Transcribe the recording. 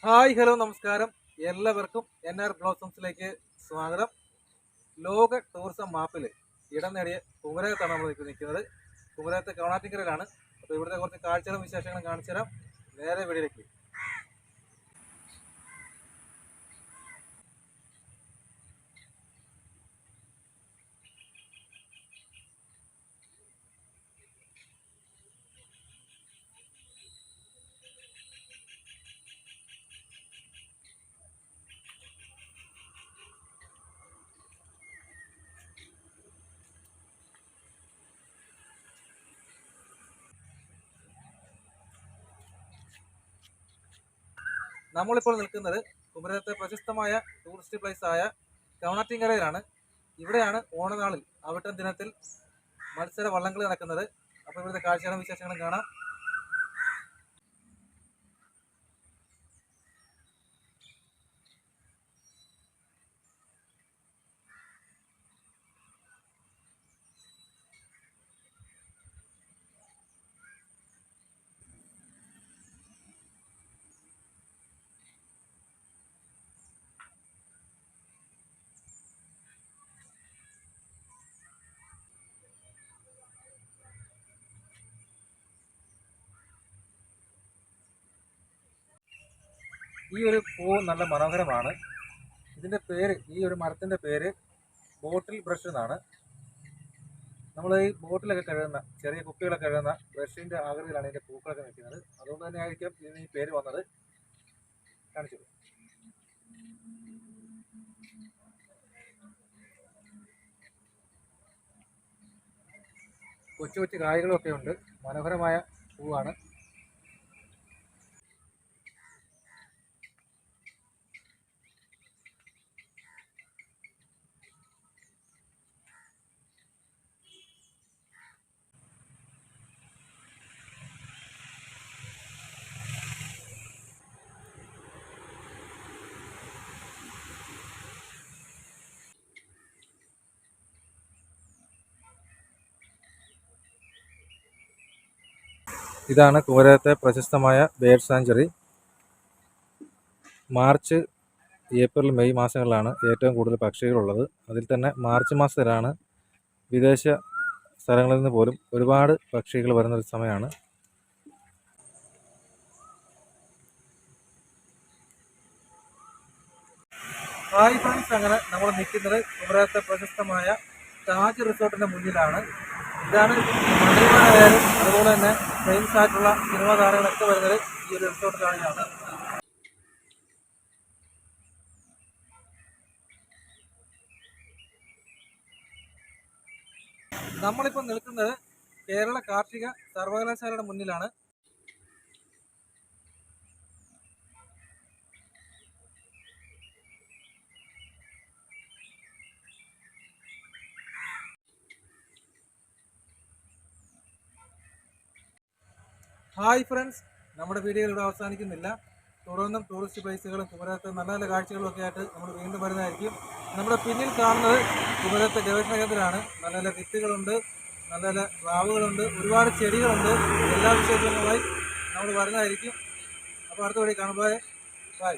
Hi hello നമസ്കാരം. എല്ലാവർക്കും NR ബ്ലോസംസിലേക്ക് സ്വാഗതം. ലോക ടൂറിസം മാപ്പിൽ ഇടം നേടിയ കുമരകത്താണ് നമ്മൾ നിൽക്കുന്നത്. കുമരകത്തെ കവണാറ്റിങ്കരയിലാണ്. അപ്പോൾ ഇവിടുത്തെ കുറച്ച് കാഴ്ചകളും വിശേഷങ്ങളും കാണിച്ചു തരാം. നേരെ വീഡിയോയിലേക്ക്. നമ്മളിപ്പോൾ നിൽക്കുന്നത് കുമരകത്തെ പ്രശസ്തമായ ടൂറിസ്റ്റ് പ്ലേസ് ആയ കവണാറ്റിങ്കരയിലാണ്. ഇവിടെയാണ് ഓണനാളിൽ അവിട്ടം ദിനത്തിൽ മത്സര വള്ളംകളി നടക്കുന്നത്. അപ്പോൾ ഇവിടുത്തെ കാഴ്ചകളും വിശേഷങ്ങളും കാണാം. ഈ ഒരു പൂ നല്ല മനോഹരമാണ്. ഇതിൻ്റെ പേര്, ഈ ഒരു മരത്തിൻ്റെ പേര് ബോട്ടിൽ ബ്രഷ് എന്നാണ്. നമ്മൾ ഈ ബോട്ടിലൊക്കെ കഴുകുന്ന, ചെറിയ കുപ്പികളൊക്കെ കഴുകുന്ന ബ്രഷിൻ്റെ ആകൃതിയിലാണ് ഇതിൻ്റെ പൂക്കളൊക്കെ നിൽക്കുന്നത്. അതുകൊണ്ട് തന്നെ ആയിരിക്കും ഇതിന് ഈ പേര് വന്നത്. കാണിച്ചു. കൊച്ചു കൊച്ചു കായ്കളൊക്കെ ഉണ്ട്. മനോഹരമായ പൂവാണ്. ഇതാണ് കുമരകത്തെ പ്രശസ്തമായ bird sanctuary. March, April, May മാസങ്ങളിലാണ് ഏറ്റവും കൂടുതൽ പക്ഷികളുള്ളത്. അതിൽ തന്നെ മാർച്ച് മാസത്തിലാണ് വിദേശ സ്ഥലങ്ങളിൽ നിന്ന് പോലും ഒരുപാട് പക്ഷികൾ വരുന്നൊരു സമയമാണ്. ഹായ് ഫ്രണ്ട്സ്, അങ്ങനെ നമ്മൾ നിൽക്കുന്നത് കുമരകത്തെ പ്രശസ്തമായ താജ് റിസോർട്ടിൻ്റെ മുന്നിലാണ്. ഇതാണ് മന്ത്രിമാരായാലും അതുപോലെ തന്നെ ഫേമസ് ആയിട്ടുള്ള സിനിമാ താരങ്ങളൊക്കെ വരുന്നത് ഈ ഒരു റിസോർട്ടിലാണ്. നമ്മളിപ്പോൾ നിൽക്കുന്നത് കേരള കാർഷിക സർവകലാശാലയുടെ മുന്നിലാണ്. ഹായ് ഫ്രണ്ട്സ്, നമ്മുടെ വീഡിയോകൾ ഇവിടെ അവസാനിക്കുന്നില്ല. തുടർന്നും ടൂറിസ്റ്റ് പ്ലേസുകളും കുമരകത്തെ നല്ല നല്ല കാഴ്ചകളും ഒക്കെ ആയിട്ട് നമ്മൾ വീണ്ടും വരുന്നതായിരിക്കും. നമ്മുടെ പിന്നിൽ കാണുന്നത് കുമരകത്തെ ഗവേഷണ കേന്ദ്രമാണ്. നല്ല നല്ല വിത്തുകളുണ്ട്, നല്ല നല്ല പ്ലാവുകളുണ്ട്, ഒരുപാട് ചെടികളുണ്ട്. എല്ലാ വിശേഷങ്ങളുമായി നമ്മൾ വരുന്നതായിരിക്കും. അപ്പോൾ അടുത്ത വഴി കാണുമ്പോൾ ബൈ.